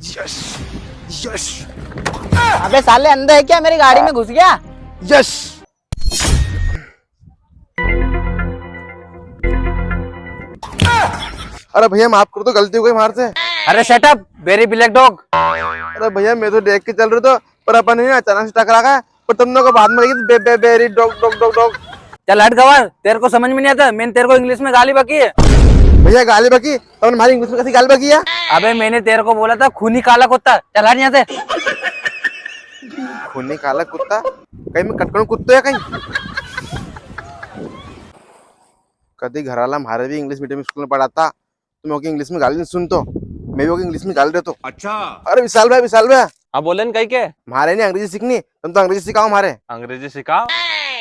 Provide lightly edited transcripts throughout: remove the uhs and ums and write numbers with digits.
Yes yes. अबे साले अंधे है क्या, मेरी गाड़ी में घुस गया। यस। अरे भैया माफ कर दो, गलती हो गई हमारे से। अरे shut up very black dog. अरे भैया मैं तो देख के चल रहे तो, पर अपन ने अचानक से टकरा गया, पर तुम लोग को बाद में लगी बे बे बेरी डॉग डॉग डॉग डॉग। चल हट गवार, तेरे को समझ में नहीं आता, मैंने तेरे को इंग्लिश में गाली बकी है। भैया गाली बकी तो हमारी इंग्लिश में कैसी गाली बकी है? अबे मैंने तेरे को बोला था खूनी काला कुत्ता, चल हट यहाँ से। खूनी काला कुत्ता? कहीं मैं कटकन कुत्ते है कहीं? कभी घर वाला हमारे भी इंग्लिश मीडियम स्कूल में पढ़ा था, तुम लोग इंग्लिश में गाली नहीं सुन तो मैं भी इंग्लिश में गाली दे तो। अच्छा। अरे विशाल भाई हाँ बोले न कही के हमारे नहीं अंग्रेजी सीखनी, तुम तो अंग्रेजी सिखाओ हमारे। अंग्रेजी सिखाओ?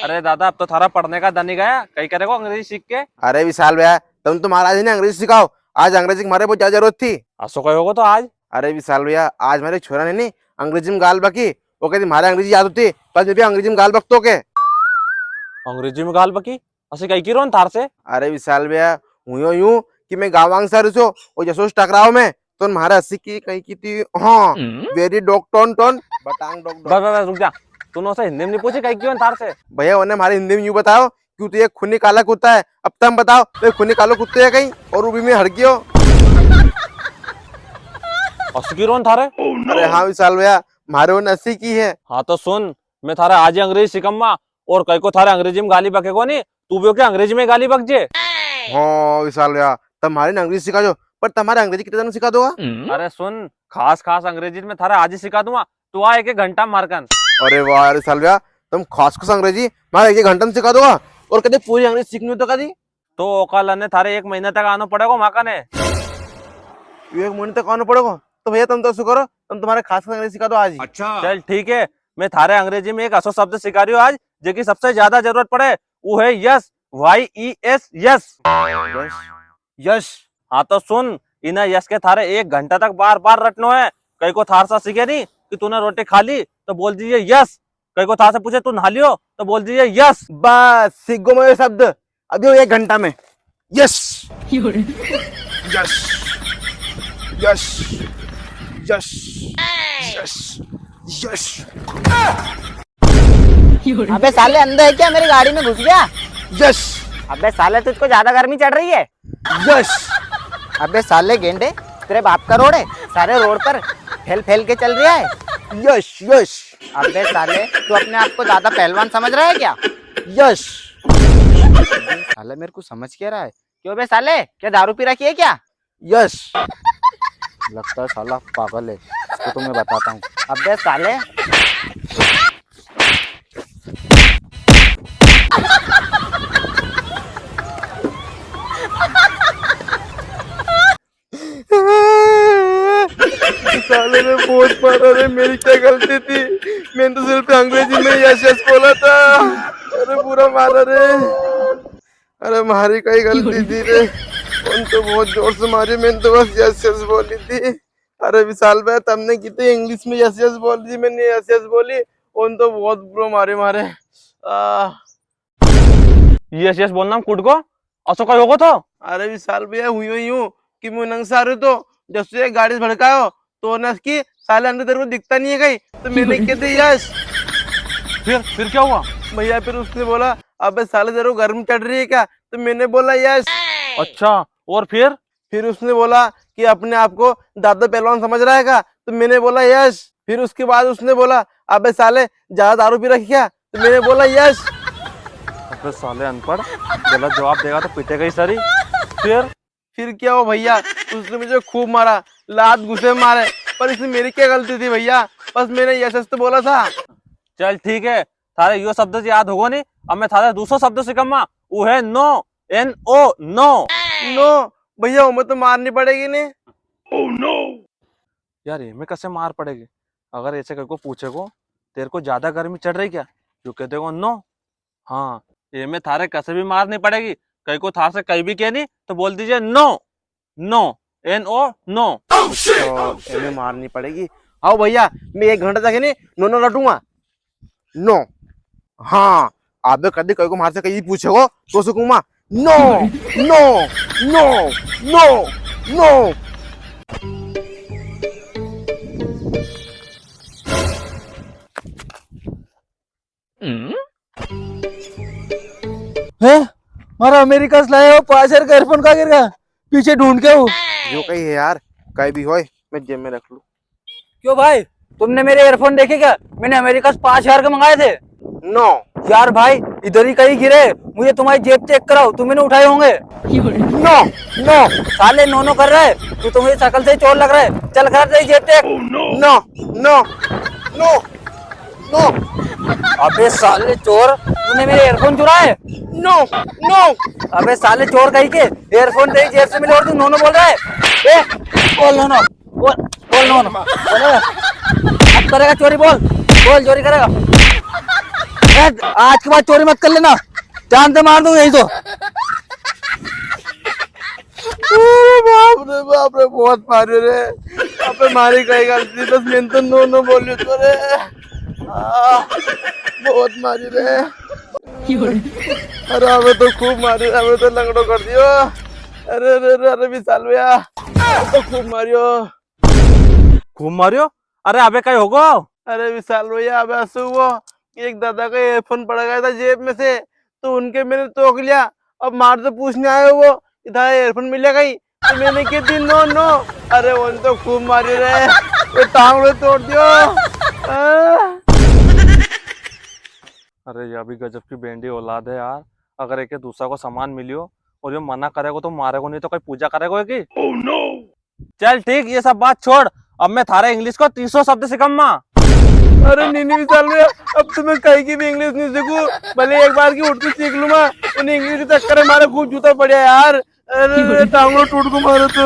अरे दादा अब तो थारा पढ़ने का दन ही गया, कहीं करेगा अंग्रेजी सीख के। अरे विशाल भैया तुम तो महाराज ने अंग्रेजी सिखाओ, आज अंग्रेजी की हमारे बहुत ज्यादा जरूरत थी। असो कहे होगा तो आज। अरे विशाल भैया आज मेरे छोरा ने नहीं अंग्रेजी में गाल बकी, वो कहती हमारे अंग्रेजी याद होती पर मैं भी अंग्रेजी में गाल बकतो के। अंग्रेजी में गाल बकी असि कही की रोन थार से। अरे विशाल भैया यूं कि मैं गाँव सर और जसोस टकराव में तो हमारा 80 की कहीं की थी। हाँ वेरी डॉग टोन टोन बटांग डॉग डॉग। बस रुक जा, तूने उसे हिंदी में नहीं पूछी कही क्यों थार से? भैया उन्हें हमारी हिंदी में यूं बताओ क्यों तो ये खूनी काला कुत्ता है, अब तुम बताओ तो खूनी कालो कुत्ते है कहीं और उभी में हड़ गयो। अस्सी की रोन थारे? अरे हाँ विशाल भैया हमारे वो 80 की है। हाँ तो सुन, मैं थारा आज ही अंग्रेजी सिकम्मा और कई को थारे अंग्रेजी में गाली बकेगो नहीं, तू भी क्या अंग्रेजी में गाली बक जे। हाँ विशाल भैया तुम्हारे अंग्रेजी सिखा दो, पर तुम्हारे अंग्रेजी कितने दिन सिखा दोगा? अरे सुन, खास अंग्रेजी में थारा आज ही सिखा दूंगा, तू आ एक घंटा मारकन। अरे वाह विशाल भैया तुम खास अंग्रेजी मारे 1 घंटा में सिखा दोगा और कभी पूरी अंग्रेजी सीखनी हो तो कभी तो ओकाल ने थारे 1 महीने तक आना पड़ेगा माका ने। 1 महीने तक आना पड़ेगा? तो भैया तुम तो ऐसा करो तुम तुम्हारे खास अंग्रेजी सिखा दो आज ही। अच्छा चल ठीक है, मैं थारे अंग्रेजी में एक असो शब्द सिखा रही हूँ आज जो की सबसे ज्यादा जरूरत पड़े, वो है यस, YES यस। यस। हाँ तो सुन, इन यस के थारे 1 घंटा तक बार बार रटनो है। कई को थार सा सीखे नहीं कि तूने रोटी खा ली तो बोल दीजिए यस, कई को थार से पूछे तू नहा लियो तो बोल दीजिए यस। बस सीख गो मैं ये शब्द अभी 1 घंटा में। Yes yes yes yes yes yes. अबे साले अंधे है क्या, मेरी गाड़ी में घुस गया। यस अबे साले तुझको ज्यादा गर्मी चढ़ रही है। यस। अबे साले गेंडे, तेरे बाप का रोड है, सारे रोड पर फैल फैल के चल रहा है। Yes yes. अबे साले तू अपने आप को ज्यादा पहलवान समझ रहा है क्या? यस। साले मेरे को समझ क्या रहा है, क्यों बे साले क्या दारू पी रखी है क्या? यस। लगता है साला पागल है, इसको तो मैं बताता हूँ। अबे साले साले ने बहुत मारा रे, मेरी क्या गलती थी? मैंने तो सिर्फ अंग्रेजी में यस यस बोला था। अरे पूरा मारा रे। अरे हमारी कई गलती थी रे, उन तो बहुत जोर से मारी, मैंने तो बस यस यस बोली थी। अरे विशाल भाई तुमने कितने इंग्लिश में यस यस बोल दी, मैंने यस यस बोली, उन तो बहुत बुरा मारे। यस यस बोलना कुट को असो कही होगा तो। अरे विशाल भैया हुई यूं कि मैं नंग सारे तो जब से गाड़ी भड़काओ तो ना की साले अंदर तेरे को दिखता नहीं है कहीं, तो मैंने कह दी यस। फिर क्या हुआ? भैया फिर उसने बोला अबे साले तेरे को गर्म चढ़ रही है क्या, तो मैंने बोला यस। अच्छा और फिर उसने बोला कि अपने आप को दादा पहलवान समझ रहा है क्या, तो मैंने बोला यस। फिर उसके बाद उसने बोला अबे साले ज्यादा दारू पी रखी क्या, तो मैंने बोला यस। अबे साले अनपढ़, गलत जवाब देगा तो पिटेगा ही सारी। फिर क्या हो भैया, उसने मुझे खूब मारा, लात घुसे मारे, पर इसमें मेरी क्या गलती थी भैया, बस मैंने यस यस तो बोला था। चल ठीक है, थारे यो शब्द याद होगा नहीं, अब मैं थारे दूसरा शब्द सिकम्मा, वो है नो, NO नो। नो भैया हमें तो मारनी पड़ेगी नहीं। ओह नो यार, ये में कैसे मार पड़ेगी? अगर ऐसे कहीं को पूछेगो तेरे को ज्यादा गर्मी चढ़ रही क्या, जो कह देगो नो, हाँ ये में थारे कैसे भी मार नहीं पड़ेगी। कहीं को थार से कहीं भी कह नहीं तो बोल दीजिए नो, नो NO नो। तो इन्हें मारनी पड़ेगी। आओ भैया मैं 1 घंटा तक नहीं नो नो रटूंगा। नो हाँ आप कभी कहीं को मार से कहीं पूछेगो तो सकूंगा no no no no no. है मारा अमेरिका से लाया हो 5,000 का एयरफोन का गिर गया पीछे ढूंढ के हो। जो कही है यार, कहीं भी होए मैं जेब में रख लूं। क्यों भाई तुमने मेरे एयरफोन देखे क्या? मैंने अमेरिका से 5,000 के मंगाए थे। नो यार भाई इधर ही कहीं गिरे, मुझे तुम्हारी जेब चेक कराओ, तुमने उठाए होंगे। नो नो साले नो कर रहे हैं, तू तुम्हें शक्ल से ही चोर लग रहा है। चल कर तेरी जेब check. No no no no अबे साले चोर, तूने मेरे एयरफोन चुराए। नो नो अबे साले चोर कहीं के, एयरफोन तेरी जेब से मिले और तू नो बोल रहा है। ए बोल नो बोल नो बोलेगा। अब करेगा चोरी, बोल चोरी करेगा। ए, आज के बाद चोरी मत कर लेना, जान से मार दूं यही तो। अरे बाप रे बहुत मारे रे। अबे मारी कहीं गलती, बस मैंने तो नो नो बोलियो तो रे। बहुत मारी रे। अरे हमें तो खूब मारी, हमें तो लंगड़ो कर दियो। अरे अरे अरे अरे विशाल भैया, हमें तो खूब मारियो। खूब मारियो? अरे अबे कहीं होगो। अरे विशाल भैया, अब ऐसे हुआ कि एक दादा का एयरफोन पड़ गया था जेब में से, तो उनके मैंने तोड़ लिया। अब मार तो पूछने आए वो, इधर एयरफोन मिला कहीं, तो मैंने की थी नो नो। अरे वो तो खूब मारी रहे, वो टांग में तोड़ दियो। अरे ये भी गजब की बेंडी औलाद है यार। अगर एक दूसरा को सामान मिलियो और ये मना करेगा तो मारेगा, नहीं तो कोई पूजा करेगा की। चल ठीक, ये सब बात छोड़। अब मैं थारे इंग्लिश को 300 शब्द सिखम्मा। अरे नहीं विशाल भैया, अब तो मैं कहीं की भी इंग्लिश नहीं सीखूं, भले एक बार की उर्दू सीख लूंगा। उन इंग्लिश के चक्कर में हमारा खूब जूता पड़ा यार। अरे टांगों टूट को मारो तो।